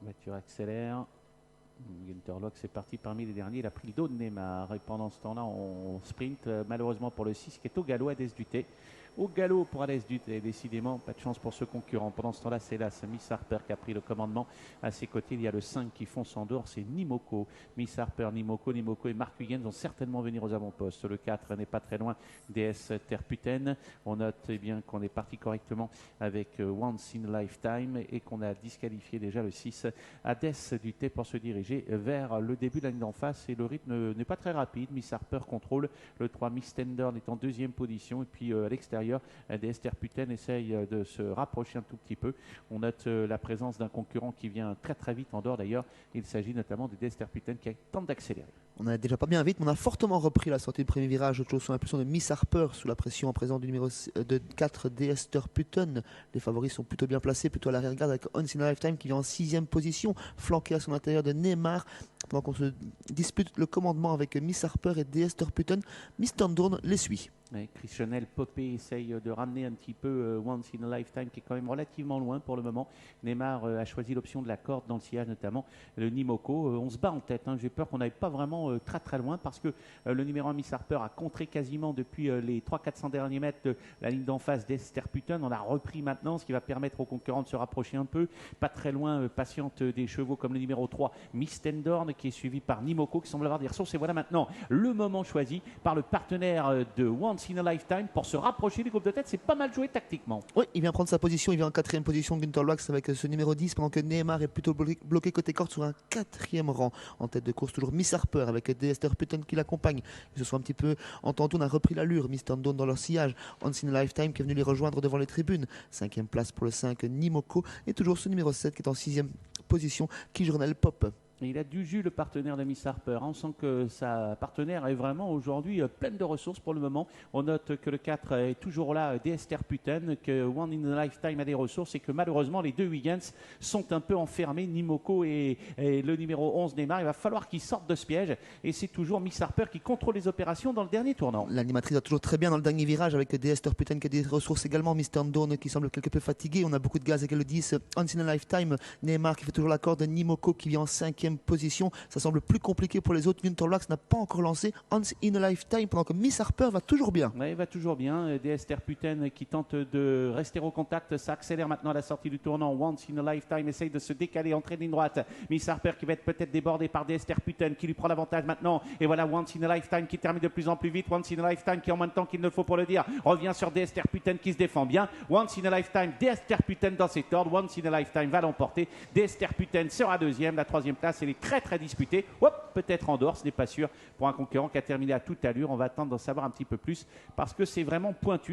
Voiture accélère. Gunterlock, c'est parti parmi les derniers. Il a pris le dos de Neymar. Et pendant ce temps-là, on sprint malheureusement pour le 6 qui est au galop à Desduté. Au galop pour Alès Duté, décidément, pas de chance pour ce concurrent. Pendant ce temps-là, c'est là, c'est Miss Harper qui a pris le commandement. À ses côtés, il y a le 5 qui fonce en dehors, c'est Nimoko. Miss Harper, Nimoko et Mark Huygens vont certainement venir aux avant-postes. Le 4 n'est pas très loin, DS Terputen. On note bien qu'on est parti correctement avec Once in a Lifetime et qu'on a disqualifié déjà le 6 Alès Duté pour se diriger vers le début de la ligne d'en face. Et le rythme n'est pas très rapide. Miss Harper contrôle. Le 3 Miss Tendern est en deuxième position. Et puis à l'extérieur, DS Terputen essaye de se rapprocher un tout petit peu. On note la présence d'un concurrent qui vient très très vite en dehors d'ailleurs. Il s'agit notamment de DS Terputen qui tente d'accélérer. On n'a déjà pas bien vite, mais on a fortement repris la sortie du premier virage. Autre chose sous l'impulsion de Miss Harper, sous la pression en présence du numéro 4 DS Terputen. Les favoris sont plutôt bien placés, plutôt à l'arrière-garde avec Once in a Lifetime qui vient en 6e position, flanqué à son intérieur de Neymar. Pendant qu'on se dispute le commandement avec Miss Harper et DS Terputen, Miss Tendern les suit. Christianel Popé essaye de ramener un petit peu Once in a Lifetime qui est quand même relativement loin pour le moment. Neymar a choisi l'option de la corde dans le sillage notamment. Le Nimoko, on se bat en tête. J'ai peur qu'on n'aille pas vraiment très très loin parce que le numéro 1 Miss Harper a contré quasiment depuis les 300-400 derniers mètres de la ligne d'en face d'Esterputen. On a repris maintenant, ce qui va permettre aux concurrents de se rapprocher un peu. Pas très loin, patiente des chevaux comme le numéro 3 Miss Tendern qui est suivi par Nimoko qui semble avoir des ressources. Et voilà maintenant le moment choisi par le partenaire de Once in a Lifetime pour se rapprocher du groupe de tête. C'est pas mal joué tactiquement. Oui, il vient prendre sa position, il vient en 4e position Gunterlock avec ce numéro 10 pendant que Neymar est plutôt bloqué côté corde sur un 4e rang. En tête de course toujours Miss Harper avec DS Terputen qui l'accompagne. Ils se sont un petit peu entendus, on a repris l'allure. Miss Tendern dans leur sillage. Once in a Lifetime qui est venu les rejoindre devant les tribunes. 5e place pour le 5 Nimoko et toujours ce numéro 7 qui est en 6e position qui Journal Pop. Il a du jus, le partenaire de Miss Harper. On sent que sa partenaire est vraiment aujourd'hui pleine de ressources pour le moment. On note que le 4 est toujours là, DS Terputen, que One in a Lifetime a des ressources et que malheureusement les deux Huygens sont un peu enfermés, Nimoko et le numéro 11 Neymar. Il va falloir qu'ils sortent de ce piège et c'est toujours Miss Harper qui contrôle les opérations dans le dernier tournant. L'animatrice va toujours très bien dans le dernier virage avec DS Terputen qui a des ressources également. Miss Tendern qui semble quelque peu fatigué. On a beaucoup de gaz avec le 10 Once in a Lifetime. Neymar qui fait toujours la corde. Nimoko qui vient en 5e position. Ça semble plus compliqué pour les autres. Gunterlock n'a pas encore lancé Once in a Lifetime pendant que Miss Harper va toujours bien. Oui, il va toujours bien. DS Terputen qui tente de rester au contact. Ça accélère maintenant à la sortie du tournant. Once in a Lifetime essaye de se décaler, entrée de ligne droite. Miss Harper qui va être peut-être débordée par DS Terputen qui lui prend l'avantage maintenant. Et voilà Once in a Lifetime qui termine de plus en plus vite. Once in a Lifetime qui en même temps qu'il ne faut pour le dire revient sur DS Terputen qui se défend bien. Once in a Lifetime, DS Terputen dans ses ordres. Once in a Lifetime va l'emporter. DS Terputen sera deuxième. La troisième place, elle est très très disputée. Peut-être en dehors, ce n'est pas sûr pour un concurrent qui a terminé à toute allure. On va attendre d'en savoir un petit peu plus parce que c'est vraiment pointu.